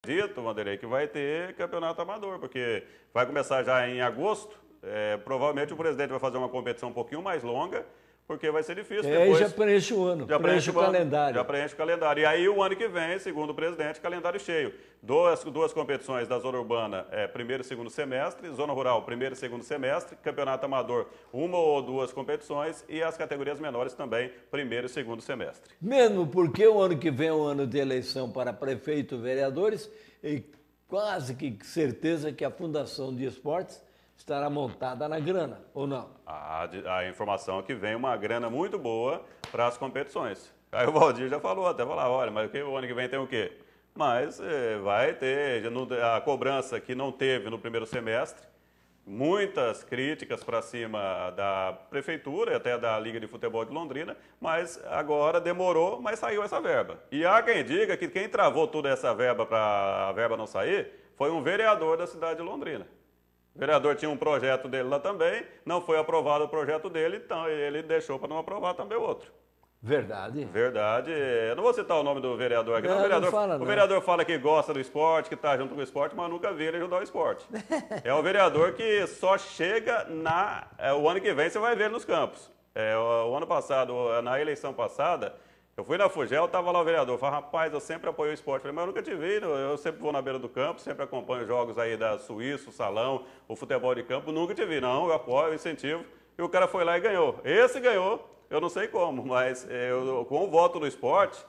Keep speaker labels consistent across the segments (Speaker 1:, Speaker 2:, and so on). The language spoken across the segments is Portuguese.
Speaker 1: Dito, Vanderlei, que vai ter campeonato amador, porque vai começar já em agosto. Provavelmente o presidente vai fazer uma competição um pouquinho mais longa, porque vai ser difícil.
Speaker 2: Aí já preenche o ano, preenche o calendário.
Speaker 1: Já preenche o calendário. E aí o ano que vem, segundo o presidente, calendário cheio. Duas competições da zona urbana, primeiro e segundo semestre, zona rural, primeiro e segundo semestre, campeonato amador, uma ou duas competições, e as categorias menores também, primeiro e segundo semestre.
Speaker 2: Mesmo porque o ano que vem é o ano de eleição para prefeito e vereadores, e quase que certeza que a Fundação de Esportes estará montada na grana, ou não?
Speaker 1: A informação é que vem uma grana muito boa para as competições. Aí o Valdir já falou, até falar, olha, mas o ano que vem tem o quê? Mas vai ter a cobrança que não teve no primeiro semestre, muitas críticas para cima da prefeitura e até da Liga de Futebol de Londrina, mas agora demorou, mas saiu essa verba. E há quem diga que quem travou toda essa verba para a verba não sair foi um vereador da cidade de Londrina. O vereador tinha um projeto dele lá também, não foi aprovado o projeto dele, então ele deixou para não aprovar também o outro.
Speaker 2: Verdade.
Speaker 1: Verdade. Eu não vou citar o nome do vereador aqui.
Speaker 2: Não,
Speaker 1: o vereador fala que gosta do esporte, que está junto com o esporte, mas nunca vi ele ajudar o esporte. É o vereador que só chega o ano que vem, você vai ver ele nos campos. O ano passado, na eleição passada, eu fui na Fugel, estava lá o vereador, falei, rapaz, eu sempre apoio o esporte. Falei, mas eu nunca te vi, eu sempre vou na beira do campo, sempre acompanho jogos aí da Suíça, o Salão, o futebol de campo, nunca te vi. Não, eu apoio, eu incentivo. E o cara foi lá e ganhou. Esse ganhou, eu não sei como, mas com o voto do esporte,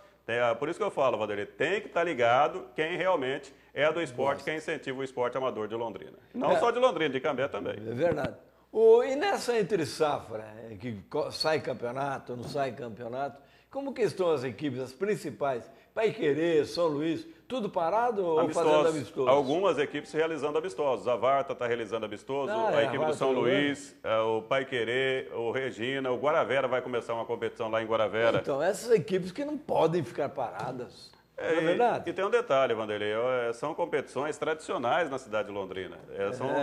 Speaker 1: por isso que eu falo, Vanderlei, tem que estar ligado quem realmente é do esporte, quem incentiva o esporte amador de Londrina. Não só de Londrina, de Cambé também.
Speaker 2: É verdade. E nessa entre safra, que sai campeonato, não sai campeonato, como que estão as equipes, as principais? Paiquerê, São Luís, tudo parado ou fazendo amistoso?
Speaker 1: Algumas equipes realizando amistosos. A Varta está realizando amistoso, a equipe do São Luís, o Paiquerê, o Regina, o Guaravera vai começar uma competição lá em Guaravera.
Speaker 2: Então, essas equipes que não podem ficar paradas. Não é verdade?
Speaker 1: E tem um detalhe, Vanderlei, são competições tradicionais na cidade de Londrina.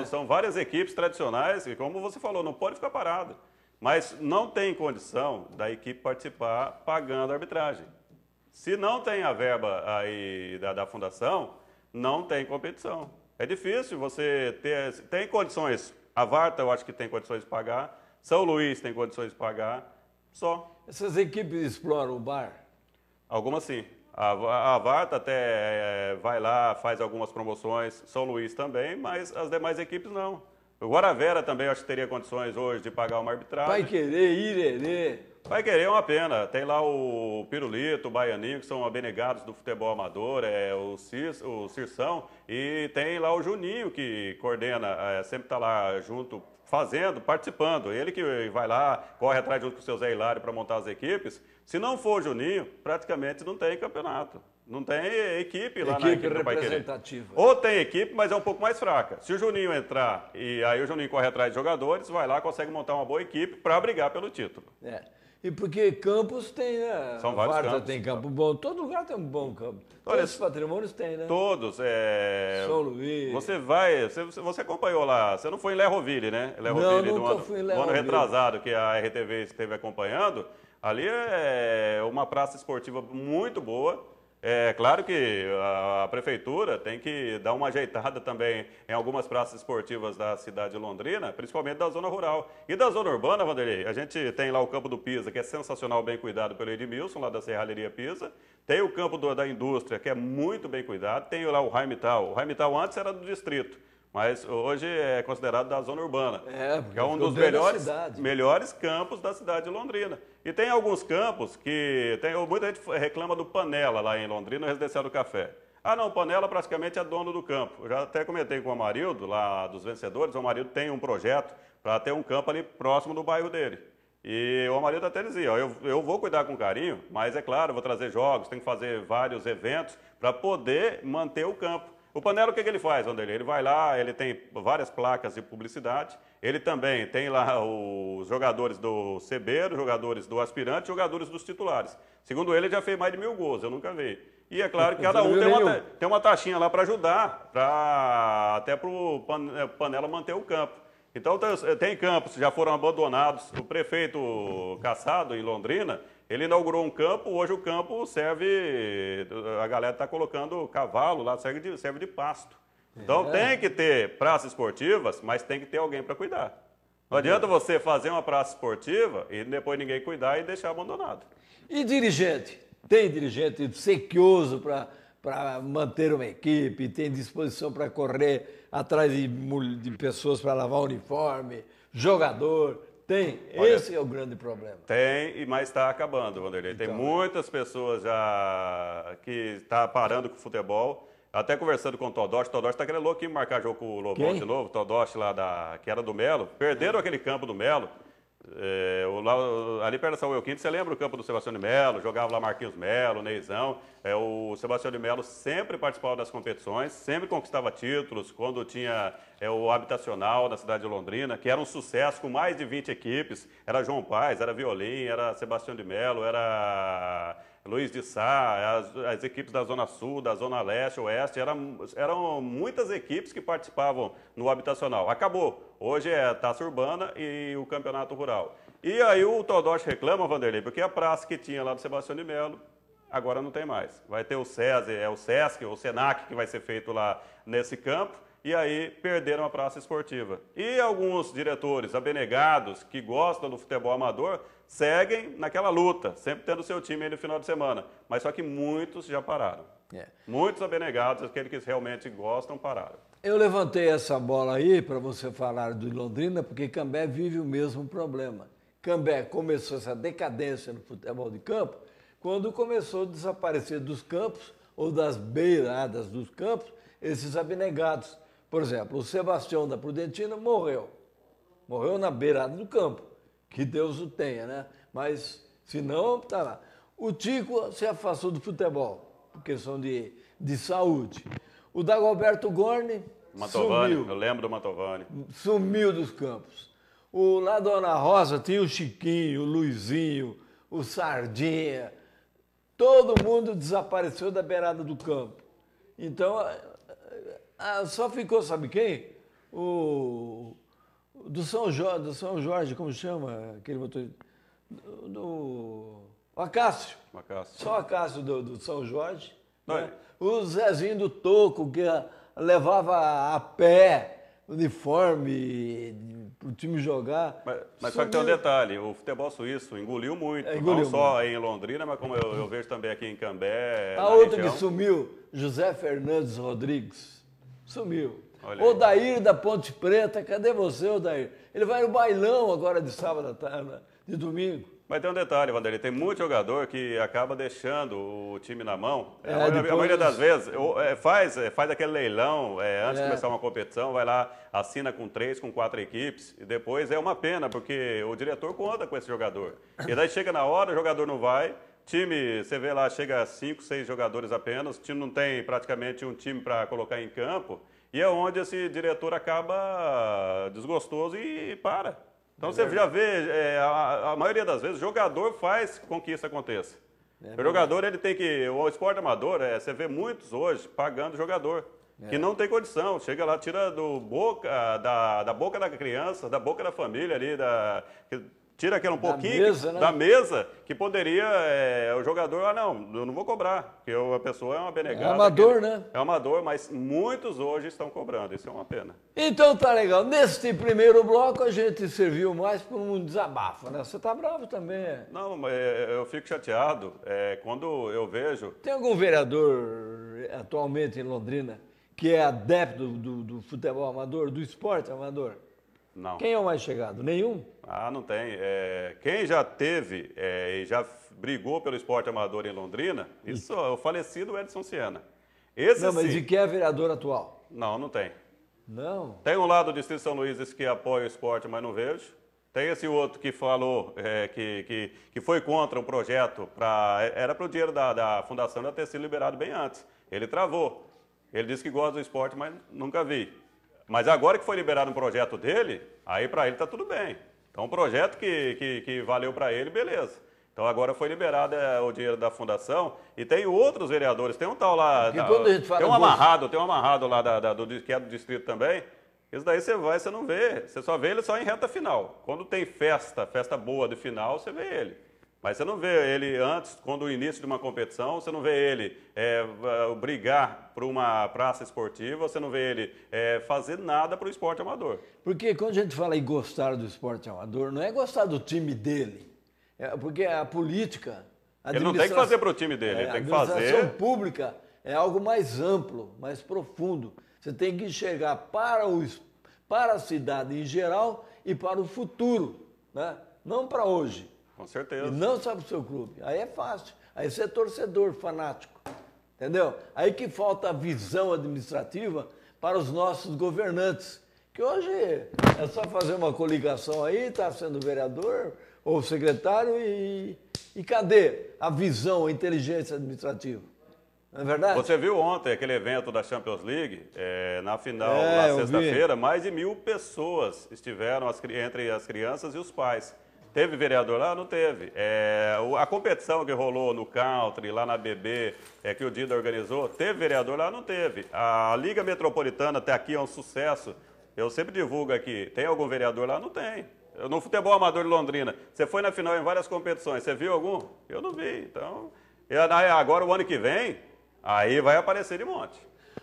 Speaker 1: São várias equipes tradicionais e, como você falou, não pode ficar parado. Mas não tem condição da equipe participar pagando a arbitragem. Se não tem a verba aí da fundação, não tem competição. É difícil você ter... Tem condições. A Varta eu acho que tem condições de pagar. São Luís tem condições de pagar. Só.
Speaker 2: Essas equipes exploram o bar?
Speaker 1: Algumas sim. A Varta até vai lá, faz algumas promoções. São Luís também, mas as demais equipes não. O Guaravera também eu acho que teria condições hoje de pagar uma arbitragem.
Speaker 2: Paiquerê, Irerê.
Speaker 1: Paiquerê é uma pena. Tem lá o Pirulito, o Baianinho, que são abnegados do futebol amador, o Cirção. E tem lá o Juninho, que coordena, sempre está lá junto, fazendo, participando. Ele que vai lá, corre atrás junto com o seu Zé Hilário para montar as equipes. Se não for o Juninho, praticamente não tem campeonato. Não tem equipe lá na equipe do Paiquerê. Ou tem equipe, mas é um pouco mais fraca. Se o Juninho entrar e aí o Juninho corre atrás de jogadores, vai lá, consegue montar uma boa equipe para brigar pelo título.
Speaker 2: E porque campos tem, né?
Speaker 1: São vários campos.
Speaker 2: Tem campo bom, todo lugar tem um bom campo. Todos os patrimônios tem, né?
Speaker 1: Todos.
Speaker 2: São Luís.
Speaker 1: Você acompanhou lá, você não foi em Lerroville, né?
Speaker 2: Lerroville, nunca fui em Lerroville.
Speaker 1: Do ano retrasado, que a RTV esteve acompanhando. Ali é uma praça esportiva muito boa. É claro que a prefeitura tem que dar uma ajeitada também em algumas praças esportivas da cidade de Londrina, principalmente da zona rural. E da zona urbana, Vanderlei, a gente tem lá o campo do Pisa, que é sensacional, bem cuidado pelo Edmilson, lá da Serralheria Pisa. Tem o campo da indústria, que é muito bem cuidado. Tem lá o Raimital. O Raimital antes era do distrito, mas hoje é considerado da zona urbana. Que é um dos melhores campos da cidade de Londrina. E tem alguns campos que... muita gente reclama do Panela lá em Londrina, no Residencial do Café. Ah, não, o Panela praticamente é dono do campo. Eu já até comentei com o Amarildo, lá dos vencedores, o Amarildo tem um projeto para ter um campo ali próximo do bairro dele. E o Amarildo até dizia, ó, eu vou cuidar com carinho, mas é claro, vou trazer jogos, tem que fazer vários eventos para poder manter o campo. O Panela, o que ele faz, Vanderlei? Ele vai lá, ele tem várias placas de publicidade, ele também tem lá os jogadores do CB, os jogadores do aspirante, jogadores dos titulares. Segundo ele já fez mais de 1000 gols, eu nunca vi. E é claro que cada um tem uma taxinha lá para ajudar, até para o Panela manter o campo. Então tem campos que já foram abandonados, o prefeito Cassado, em Londrina, Ele inaugurou um campo, hoje o campo serve, a galera está colocando cavalo lá, serve de pasto. Então tem que ter praças esportivas, mas tem que ter alguém para cuidar. Não adianta você fazer uma praça esportiva e depois ninguém cuidar e deixar abandonado.
Speaker 2: E dirigente? Tem dirigente sequioso para manter uma equipe, tem disposição para correr atrás de pessoas para lavar uniforme, jogador? Tem.
Speaker 1: Olha,
Speaker 2: esse é o grande problema.
Speaker 1: Tem, mas está acabando, Vanderlei. Tem muitas pessoas já que estão parando com o futebol. Até conversando com o Todoshi está querendo louco marcar jogo com o Lobão de novo. Todoshi lá que era do Melo. Perderam aquele campo do Melo. Ali perto da São Euquinto, você lembra o campo do Sebastião de Melo? Jogava lá Marquinhos Melo, Neizão. O Sebastião de Melo sempre participava das competições, sempre conquistava títulos. Quando tinha o habitacional na cidade de Londrina, que era um sucesso com mais de 20 equipes. Era João Paes, era Violim, era Sebastião de Melo, era Luiz de Sá, as equipes da Zona Sul, da Zona Leste, Oeste, eram muitas equipes que participavam no habitacional. Acabou. Hoje é Taça Urbana e o Campeonato Rural. E aí o Todoshi reclama, Vanderlei, porque a praça que tinha lá do Sebastião de Melo, agora não tem mais. Vai ter o Sesc, o Senac, que vai ser feito lá nesse campo, e aí perderam a praça esportiva. E alguns diretores abnegados que gostam do futebol amador seguem naquela luta, sempre tendo seu time aí no final de semana. Mas só que muitos já pararam. Muitos abnegados, aqueles que realmente gostam, pararam.
Speaker 2: Eu levantei essa bola aí para você falar do Londrina, porque Cambé vive o mesmo problema. Cambé começou essa decadência no futebol de campo quando começou a desaparecer dos campos ou das beiradas dos campos esses abnegados. Por exemplo, o Sebastião da Prudentina morreu. Morreu na beirada do campo. Que Deus o tenha, né? Mas, se não, tá lá. O Tico se afastou do futebol, por questão de saúde. O Dagoberto Gorni sumiu.
Speaker 1: Eu lembro do Mantovani.
Speaker 2: Sumiu dos campos. Lá da Ana Rosa tinha o Chiquinho, o Luizinho, o Sardinha. Todo mundo desapareceu da beirada do campo. Então, só ficou, sabe quem? Do São Jorge, como chama aquele motorista? O Acácio. Só o Acácio do São Jorge. Né? O Zezinho do Toco, que levava a pé, uniforme, para o time jogar.
Speaker 1: Mas só que tem um detalhe, o futebol suíço engoliu muito, não só em Londrina, mas como eu vejo também aqui em Cambé.
Speaker 2: A outra que sumiu, José Fernandes Rodrigues, sumiu. Odair da Ponte Preta, cadê você, Odair? Ele vai no bailão agora de sábado à tarde, de domingo.
Speaker 1: Mas tem um detalhe, Vanderlei, tem muito jogador que acaba deixando o time na mão. A maioria das vezes faz aquele leilão antes de começar uma competição, vai lá, assina com 3, com 4 equipes, e depois é uma pena, porque o diretor conta com esse jogador. E daí chega na hora, o jogador não vai, time, você vê lá, chega a 5, 6 jogadores apenas, o time não tem praticamente um time para colocar em campo, e é onde esse diretor acaba desgostoso e para. Então você já vê, a maioria das vezes, o jogador faz com que isso aconteça. O jogador, ele tem que... O esporte amador, você vê muitos hoje pagando jogador, que não tem condição. Chega lá, tira da boca da criança, da boca da família ali, tira aquele pouquinho da mesa, que poderia o jogador, eu não vou cobrar, porque a pessoa é uma benegada.
Speaker 2: É amador, né?
Speaker 1: É amador, mas muitos hoje estão cobrando, isso é uma pena.
Speaker 2: Então tá legal. Neste primeiro bloco a gente serviu mais para um desabafo, né? Você tá bravo também.
Speaker 1: Não, mas eu fico chateado quando eu vejo...
Speaker 2: Tem algum vereador atualmente em Londrina que é adepto do futebol amador, do esporte amador?
Speaker 1: Não.
Speaker 2: Quem é o mais chegado? Nenhum?
Speaker 1: Não tem. Quem já teve e já brigou pelo esporte amador em Londrina, isso é o falecido Edson Siena.
Speaker 2: Mas de quem é vereador atual?
Speaker 1: Não tem.
Speaker 2: Não?
Speaker 1: Tem um lado do Distrito São Luís esse que apoia o esporte, mas não vejo. Tem esse outro que falou que foi contra o projeto, era para o dinheiro da fundação já ter sido liberado bem antes. Ele travou. Ele disse que gosta do esporte, mas nunca vi. Mas agora que foi liberado um projeto dele, aí para ele está tudo bem. Então, um projeto que valeu para ele, beleza. Então, agora foi liberado o dinheiro da fundação e tem outros vereadores. Tem um tal lá... Tem um amarrado lá que é do distrito também. Isso daí você não vê. Você só vê ele só em reta final. Quando tem festa boa de final, você vê ele. Mas você não vê ele antes, quando o início de uma competição, você não vê ele brigar por uma praça esportiva, você não vê ele fazer nada para o esporte amador.
Speaker 2: Porque quando a gente fala em gostar do esporte amador, não é gostar do time dele. Porque a política...
Speaker 1: Ele não tem que fazer para o time dele, ele tem que fazer...
Speaker 2: A administração pública é algo mais amplo, mais profundo. Você tem que enxergar para a cidade em geral e para o futuro, né? Não para hoje.
Speaker 1: Com certeza.
Speaker 2: E não só para o seu clube. Aí é fácil. Aí você é torcedor, fanático. Entendeu? Aí que falta a visão administrativa para os nossos governantes. Que hoje é só fazer uma coligação aí, está sendo vereador ou secretário e cadê a visão, a inteligência administrativa? Não é verdade?
Speaker 1: Você viu ontem aquele evento da Champions League, na final, na sexta-feira, mais de 1.000 pessoas estiveram entre as crianças e os pais. Teve vereador lá? Não teve. A competição que rolou no Country, lá na BB, que o Dida organizou, teve vereador lá? Não teve. A Liga Metropolitana até aqui é um sucesso. Eu sempre divulgo aqui. Tem algum vereador lá? Não tem. No futebol amador de Londrina, você foi na final em várias competições, você viu algum? Eu não vi. Então, agora o ano que vem, aí vai aparecer de monte.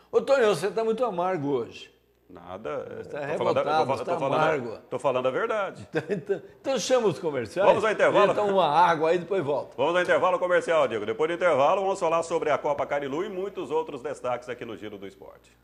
Speaker 2: Ô, Tonho, você está muito amargo hoje.
Speaker 1: Nada.
Speaker 2: Está revoltado, está amargo.
Speaker 1: Estou falando a verdade.
Speaker 2: Então chama os comerciais.
Speaker 1: Vamos ao intervalo.
Speaker 2: Então uma água aí, depois volta.
Speaker 1: Vamos ao intervalo comercial, Diego. Depois do intervalo, vamos falar sobre a Copa Carilu e muitos outros destaques aqui no Giro do Esporte.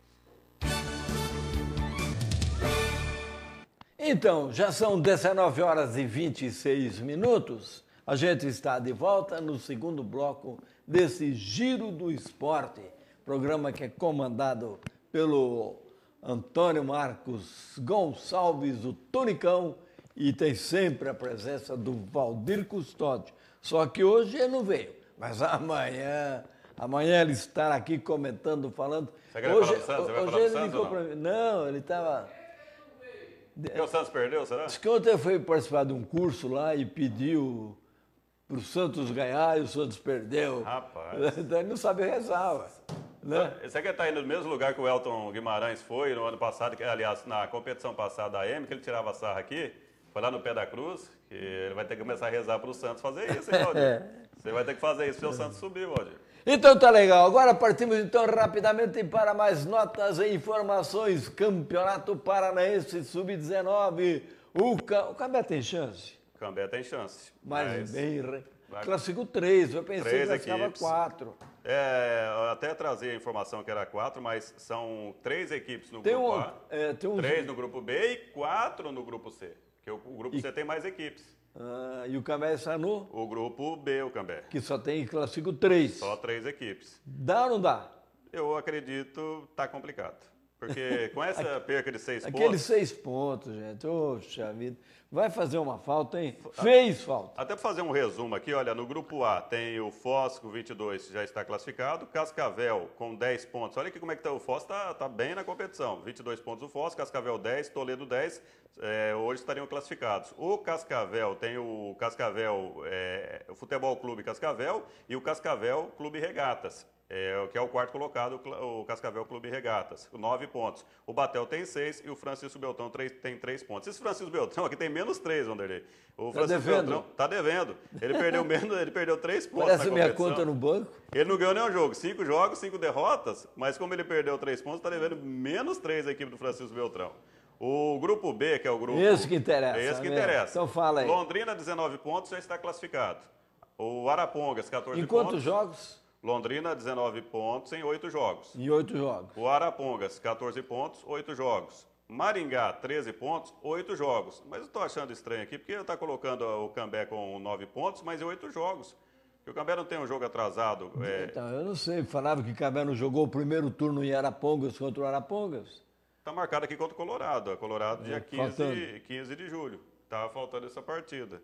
Speaker 2: Então, já são 19 horas e 26 minutos. A gente está de volta no segundo bloco desse Giro do Esporte. Programa que é comandado pelo Antônio Marcos Gonçalves, o Tonicão, e tem sempre a presença do Valdir Custódio. Só que hoje ele não veio, mas amanhã ele estará aqui comentando, falando.
Speaker 1: Você quer falar do Santos? Você vai falar do Santos
Speaker 2: ligou para mim. Não, ele estava...
Speaker 1: Porque o Santos perdeu, será?
Speaker 2: Acho que ontem foi participar de um curso lá e pediu para o Santos ganhar e o Santos perdeu.
Speaker 1: Rapaz.
Speaker 2: Então ele não sabe rezar, ué. Né?
Speaker 1: Você quer estar indo no mesmo lugar que o Elton Guimarães foi no ano passado, aliás, na competição passada da AM, que ele tirava a sarra aqui, foi lá no pé da cruz, que ele vai ter que começar a rezar para o Santos fazer isso, hein, Valdir? Você vai ter que fazer isso para o Santos subir, Valdir.
Speaker 2: Então tá legal. Agora partimos então rapidamente para mais notas e informações. Campeonato Paranaense Sub-19. O Cambé tem chance?
Speaker 1: O Cambé tem chance.
Speaker 2: Mas bem... Classificou 3, eu pensei que classificava 4.
Speaker 1: Até trazer a informação que era 4, mas são 3 equipes no grupo A, 3 no grupo B e 4 no grupo C. Porque o grupo C tem mais equipes.
Speaker 2: E o Cambé está no?
Speaker 1: O grupo B, o Cambé.
Speaker 2: Que só tem classifico 3.
Speaker 1: Só 3 equipes.
Speaker 2: Dá ou não dá?
Speaker 1: Eu acredito tá complicado. Porque com essa perca de 6 pontos...
Speaker 2: Aqueles 6 pontos, gente, oxa vida, vai fazer uma falta, hein? Fez falta.
Speaker 1: Até para fazer um resumo aqui, olha, no grupo A tem o Foz com 22, já está classificado, Cascavel com 10 pontos. Olha aqui como é que está o Foz, tá bem na competição. 22 pontos o Foz, Cascavel 10, Toledo 10, hoje estariam classificados. O Cascavel tem o o Futebol Clube Cascavel e o Cascavel Clube Regatas. Que é o quarto colocado, o Cascavel Clube Regatas, com 9 pontos. O Batel tem 6 e o Francisco Beltrão tem 3 pontos. Esse Francisco Beltrão aqui tem menos 3, Vanderlei. O Francisco Beltrão está devendo. Ele perdeu 3 pontos.
Speaker 2: Parece minha conta no banco.
Speaker 1: Ele não ganhou nenhum jogo. 5 jogos, 5 derrotas, mas como ele perdeu 3 pontos, está devendo menos 3 a equipe do Francisco Beltrão. O grupo B, que é o grupo...
Speaker 2: Esse que interessa.
Speaker 1: Esse que interessa.
Speaker 2: Então fala aí.
Speaker 1: Londrina, 19 pontos, já está classificado. O Arapongas, 14 pontos.
Speaker 2: Em quantos jogos?
Speaker 1: Londrina, 19 pontos em 8 jogos.
Speaker 2: Em 8 jogos.
Speaker 1: O Arapongas, 14 pontos, 8 jogos. Maringá, 13 pontos, 8 jogos. Mas eu estou achando estranho aqui, porque está colocando o Cambé com 9 pontos, mas em 8 jogos. Porque o Cambé não tem um jogo atrasado.
Speaker 2: Então, eu não sei. Falava que o Cambé não jogou o primeiro turno em Arapongas contra o Arapongas.
Speaker 1: Está marcado aqui contra o Colorado. A Colorado, dia 15 de julho. Estava faltando essa partida.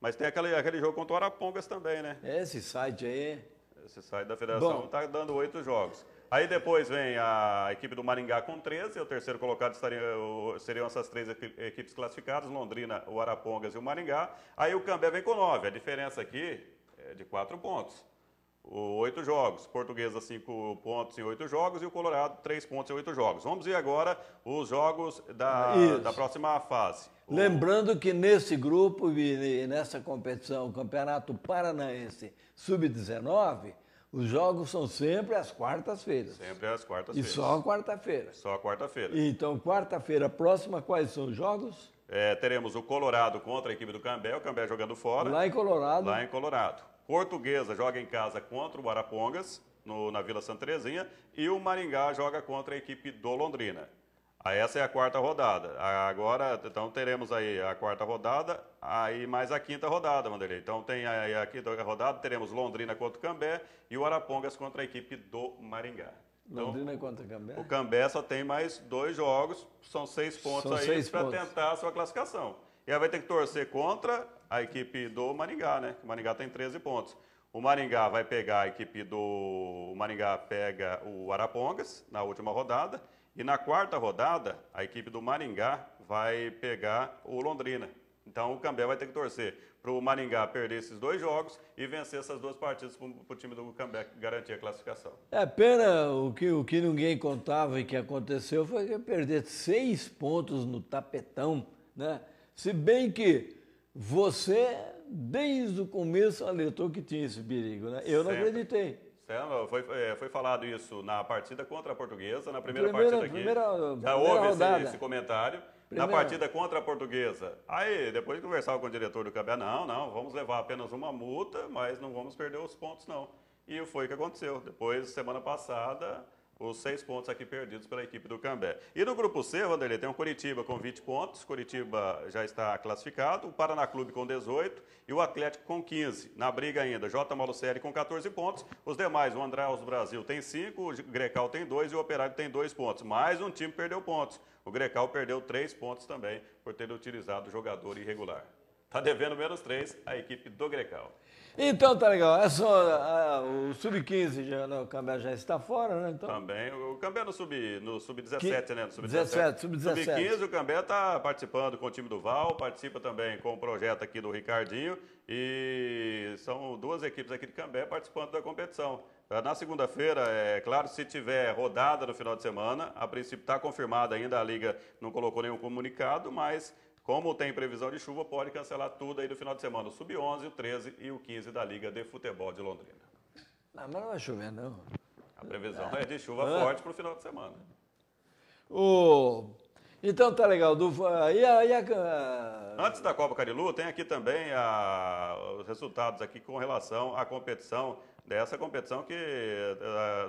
Speaker 1: Mas tem aquele jogo contra o Arapongas também, né?
Speaker 2: Esse site aí...
Speaker 1: Esse site da federação está dando 8 jogos. Aí depois vem a equipe do Maringá com 13, o terceiro colocado seriam essas 3 equipes classificadas, Londrina, o Arapongas e o Maringá. Aí o Cambé vem com 9, a diferença aqui é de 4 pontos. 8 jogos. Portuguesa, 5 pontos em 8 jogos e o Colorado, 3 pontos em 8 jogos. Vamos ver agora os jogos da próxima fase.
Speaker 2: Lembrando que nesse grupo e nessa competição, o Campeonato Paranaense Sub-19, os jogos são sempre às quartas-feiras.
Speaker 1: Sempre às quartas-feiras.
Speaker 2: E só a quarta-feira.
Speaker 1: Só a quarta-feira.
Speaker 2: Então, quarta-feira próxima, quais são os jogos?
Speaker 1: Teremos o Colorado contra a equipe do Cambé, o Cambé jogando fora.
Speaker 2: Lá em Colorado.
Speaker 1: Lá em Colorado. Portuguesa joga em casa contra o Arapongas, na Vila Santa Terezinha, e o Maringá joga contra a equipe do Londrina. Essa é a quarta rodada. Agora, então, teremos aí a quarta rodada, aí mais a quinta rodada, Vanderlei. Então, tem aí a quinta rodada, teremos Londrina contra o Cambé e o Arapongas contra a equipe do Maringá. Então,
Speaker 2: Londrina contra o Cambé?
Speaker 1: O Cambé só tem mais 2 jogos, são 6 pontos aí para tentar a sua classificação. E aí vai ter que torcer contra a equipe do Maringá, né? O Maringá tem 13 pontos. O Maringá vai pegar a equipe do... O Maringá pega o Arapongas na última rodada. E na quarta rodada, a equipe do Maringá vai pegar o Londrina. Então o Cambé vai ter que torcer para o Maringá perder esses 2 jogos e vencer essas 2 partidas para o time do Cambé garantir a classificação.
Speaker 2: É pena, o que ninguém contava e que aconteceu foi que perder 6 pontos no tapetão, né? Se bem que você, desde o começo, alertou que tinha esse perigo, né? Eu não acreditei.
Speaker 1: Foi falado isso na partida contra a Portuguesa, na primeira partida aqui. Já houve esse comentário. Na partida contra a Portuguesa. Aí, depois de conversar com o diretor do Cambé, não, vamos levar apenas uma multa, mas não vamos perder os pontos, não. E foi o que aconteceu. Depois, semana passada, os 6 pontos aqui perdidos pela equipe do Cambé. E no grupo C, Vanderlei, tem o Coritiba com 20 pontos. Coritiba já está classificado. O Paraná Clube com 18 e o Atlético com 15. Na briga ainda, J. Malucelli com 14 pontos. Os demais, o Andréus Brasil tem 5, o Grecal tem 2 e o Operário tem 2 pontos. Mais um time perdeu pontos. O Grecal perdeu 3 pontos também por ter utilizado o jogador irregular. Está devendo menos 3 a equipe do Grecal.
Speaker 2: Então tá legal. O Sub-15 o Cambé já está fora, né? Então...
Speaker 1: Também. O Cambé no Sub-17, né?
Speaker 2: Sub-17.
Speaker 1: Sub-15, o Cambé está participando com o time do Val, participa também com o projeto aqui do Ricardinho. E são 2 equipes aqui de Cambé participando da competição. Na segunda-feira, é claro, se tiver rodada no final de semana, a princípio está confirmada ainda, a Liga não colocou nenhum comunicado, mas como tem previsão de chuva, pode cancelar tudo aí no final de semana. O Sub-11, o 13 e o 15 da Liga de Futebol de Londrina.
Speaker 2: Não, mas não vai chover, não.
Speaker 1: A previsão é de chuva forte para o final de semana.
Speaker 2: Então tá legal.
Speaker 1: Antes da Copa Carilu, tem aqui também os resultados aqui com relação à competição, dessa competição que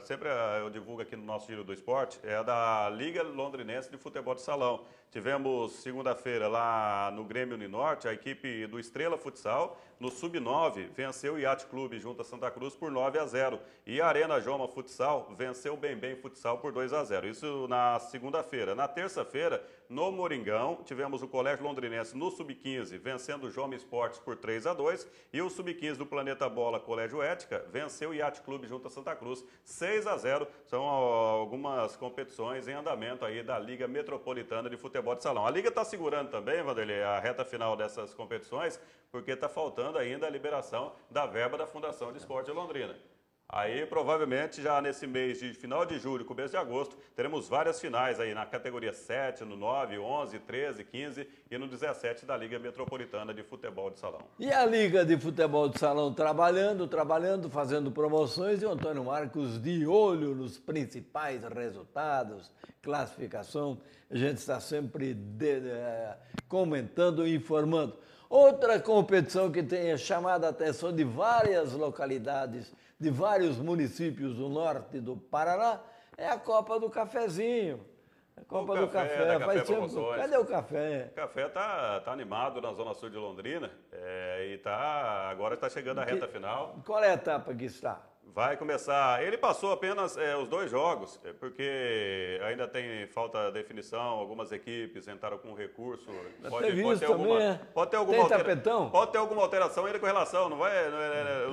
Speaker 1: sempre eu divulgo aqui no nosso Giro do Esporte, é a da Liga Londrinense de Futebol de Salão. Tivemos segunda-feira lá no Grêmio Uninorte, a equipe do Estrela Futsal, no Sub-9, venceu o Yacht Clube junto a Santa Cruz por 9-0. E a Arena Joma Futsal venceu o Bem Futsal por 2-0. Isso na segunda-feira. Na terça-feira, no Moringão, tivemos o Colégio Londrinense no Sub-15 vencendo o Joma Esportes por 3-2. E o Sub-15 do Planeta Bola Colégio Ética venceu o Yacht Clube junto a Santa Cruz 6-0. São algumas competições em andamento aí da Liga Metropolitana de Futebol de Salão. A Liga está segurando também, Vanderlei, a reta final dessas competições, porque está faltando ainda a liberação da verba da Fundação de Esporte de Londrina. Aí, provavelmente, já nesse mês de final de julho, começo de agosto, teremos várias finais aí na categoria 7, no 9, 11, 13, 15 e no 17 da Liga Metropolitana de Futebol de Salão.
Speaker 2: E a Liga de Futebol de Salão trabalhando, fazendo promoções e o Antônio Marcos de olho nos principais resultados, classificação. A gente está sempre comentando e informando. Outra competição que tem chamado a atenção de várias localidades, de vários municípios do norte do Paraná, é a Copa do Cafezinho. A Copa do Café. Faz tempo. Cadê o café?
Speaker 1: O café tá animado na Zona Sul de Londrina e agora está chegando a reta final.
Speaker 2: Qual é a etapa que está?
Speaker 1: Vai começar. Ele passou apenas os 2 jogos, porque ainda falta definição. Algumas equipes entraram com recurso. Pode ter alguma alteração ainda com relação.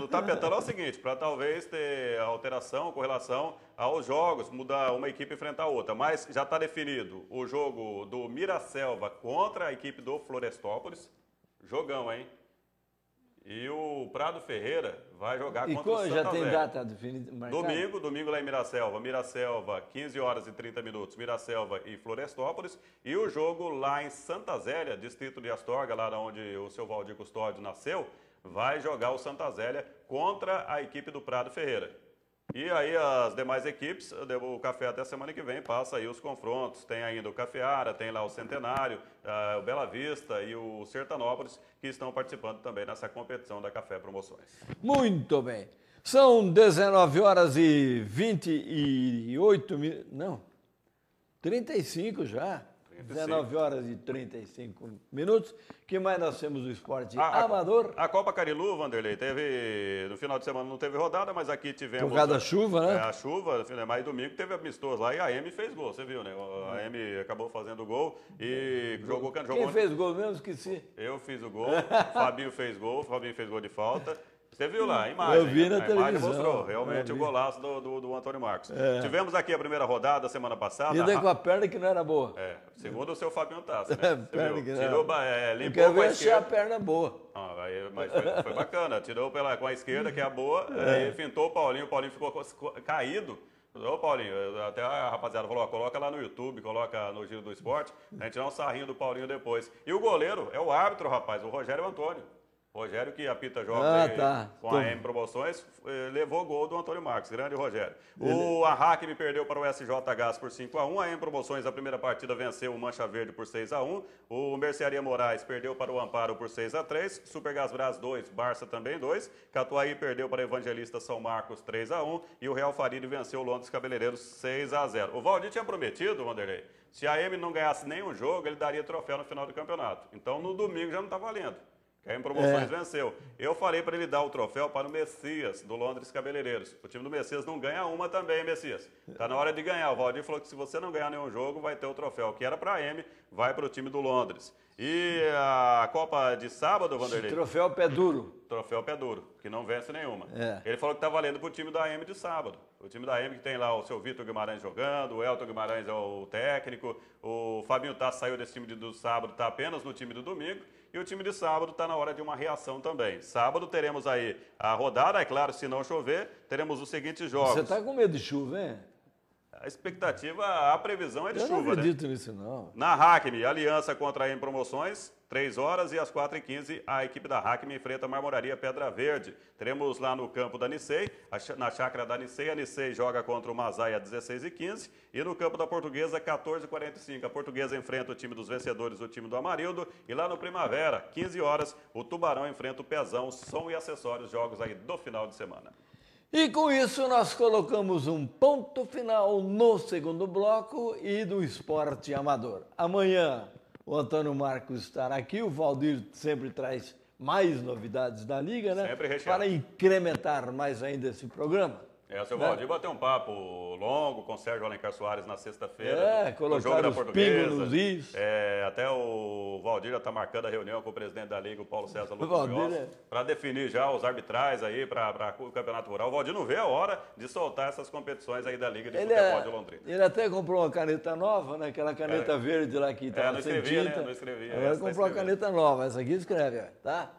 Speaker 1: O tapetão é o seguinte: para talvez ter alteração com relação aos jogos, mudar uma equipe e enfrentar a outra. Mas já está definido o jogo do Miraselva contra a equipe do Florestópolis. Jogão, hein? E o Prado Ferreira vai jogar
Speaker 2: E
Speaker 1: contra o Santa
Speaker 2: já tem
Speaker 1: Zélia.
Speaker 2: data definida? Marcada?
Speaker 1: Domingo lá em Miraselva. Miraselva, 15 horas e 30 minutos. Miraselva e Florestópolis. E o jogo lá em Santa Zélia, distrito de Astorga, lá onde o seu Valdir Custódio nasceu, vai jogar o Santa Zélia contra a equipe do Prado Ferreira. E aí as demais equipes, o Café até semana que vem passa aí os confrontos. Tem ainda o Cafeara, tem lá o Centenário, o Bela Vista e o Sertanópolis, que estão participando também nessa competição da Café Promoções.
Speaker 2: Muito bem. São 19 horas e 28 minutos. Não, 35 já. 19 horas e 35 minutos. Que mais nós temos do esporte amador?
Speaker 1: A Copa Carilu, Vanderlei, no final de semana não teve rodada, mas aqui tivemos...
Speaker 2: Por causa da chuva, né?
Speaker 1: A chuva, mas domingo teve amistoso lá e a Emi fez gol, você viu, né? A Emi acabou fazendo gol e jogou...
Speaker 2: Quem fez gol mesmo? Esqueci.
Speaker 1: Eu fiz o gol, Fabinho fez gol de falta. Você viu lá, a imagem.
Speaker 2: Eu vi na televisão.
Speaker 1: A imagem mostrou realmente o golaço do Antônio Marcos. Tivemos aqui a primeira rodada semana passada.
Speaker 2: E daí com a perna que não era boa.
Speaker 1: Segundo o seu Fabinho Tassi, né?
Speaker 2: Perna que não era.
Speaker 1: Limpou
Speaker 2: Eu quero
Speaker 1: com a
Speaker 2: ver
Speaker 1: esquerda.
Speaker 2: a perna boa.
Speaker 1: Mas foi bacana. Tirou com a esquerda, que é a boa, aí fintou o Paulinho ficou caído. Ô Paulinho, até a rapaziada falou, coloca lá no YouTube, coloca no Giro do Esporte, a gente tirar um sarrinho do Paulinho depois. E o goleiro é o árbitro, rapaz, o Rogério Antônio. Rogério, que apita jogos com a M Promoções, levou o gol do Antônio Marcos, grande Rogério. O Hackme perdeu para o SJH por 5-1, a M Promoções, a primeira partida, venceu o Mancha Verde por 6-1, o Mercearia Moraes perdeu para o Amparo por 6-3, Super Gasbras 2, Barça também 2, Catuaí perdeu para o Evangelista São Marcos 3-1 e o Real Faride venceu o Londres Cabeleireiros 6-0. O Valdir tinha prometido, Vanderlei, se a M não ganhasse nenhum jogo, ele daria troféu no final do campeonato. Então no domingo já não está valendo. Que a M Promoções venceu. Eu falei para ele dar o troféu para o Messias, do Londres Cabeleireiros. O time do Messias não ganha uma também, Messias. Está na hora de ganhar. O Valdir falou que se você não ganhar nenhum jogo, vai ter o troféu. Que era para a M, vai para o time do Londres. E a Copa de sábado, Vanderlei?
Speaker 2: Troféu pé duro.
Speaker 1: Troféu pé duro, que não vence nenhuma. Ele falou que está valendo para o time da M de sábado. O time da M que tem lá o seu Vitor Guimarães jogando, o Elton Guimarães é o técnico, o Fabinho Tassi saiu desse time do sábado, está apenas no time do domingo. E o time de sábado está na hora de uma reação também. Sábado teremos aí a rodada, é claro, se não chover, teremos os seguintes jogos.
Speaker 2: Você está com medo de chuva, hein?
Speaker 1: A expectativa, a previsão é de chuva, né?
Speaker 2: Eu não acredito nisso, não.
Speaker 1: Na Hackme, aliança contra a M Promoções, 3 horas e às 4h15 a equipe da Hackme enfrenta a Marmoraria Pedra Verde. Teremos lá no campo da Nicei, na chácara da Nicei, a Nicei joga contra o Mazaia às 16h15 e no campo da Portuguesa, 14h45. A Portuguesa enfrenta o time dos vencedores, o time do Amarildo, e lá no Primavera, 15 horas, o Tubarão enfrenta o Pezão, som e acessórios, jogos aí do final de semana.
Speaker 2: E com isso nós colocamos um ponto final no segundo bloco e do esporte amador. Amanhã o Antônio Marcos estará aqui, o Valdir sempre traz mais novidades da Liga, né?
Speaker 1: Sempre recheado.
Speaker 2: Para incrementar mais ainda esse programa.
Speaker 1: O seu Valdir bateu um papo longo com o Sérgio Alencar Soares na sexta-feira.
Speaker 2: Colocar
Speaker 1: no jogo da
Speaker 2: os
Speaker 1: Portuguesa.
Speaker 2: pingos nos is.
Speaker 1: Até o Valdir já está marcando a reunião com o presidente da Liga, o Paulo César
Speaker 2: Valdir,
Speaker 1: Lucas, para definir já os arbitrais aí para o Campeonato Rural. O Valdir não vê a hora de soltar essas competições aí da Liga de Futebol de Londrina.
Speaker 2: Ele até comprou uma caneta nova, né? Aquela caneta verde lá que estava sem tinta.
Speaker 1: Né? Não escrevia.
Speaker 2: Agora comprou uma caneta nova, essa aqui escreve, tá?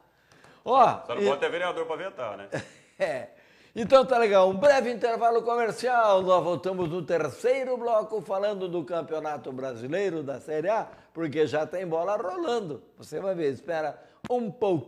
Speaker 1: Só não pode ter vereador para vetar, né?
Speaker 2: Então tá legal, um breve intervalo comercial, nós voltamos no terceiro bloco falando do Campeonato Brasileiro da Série A, porque já tem bola rolando, você vai ver, espera um pouquinho.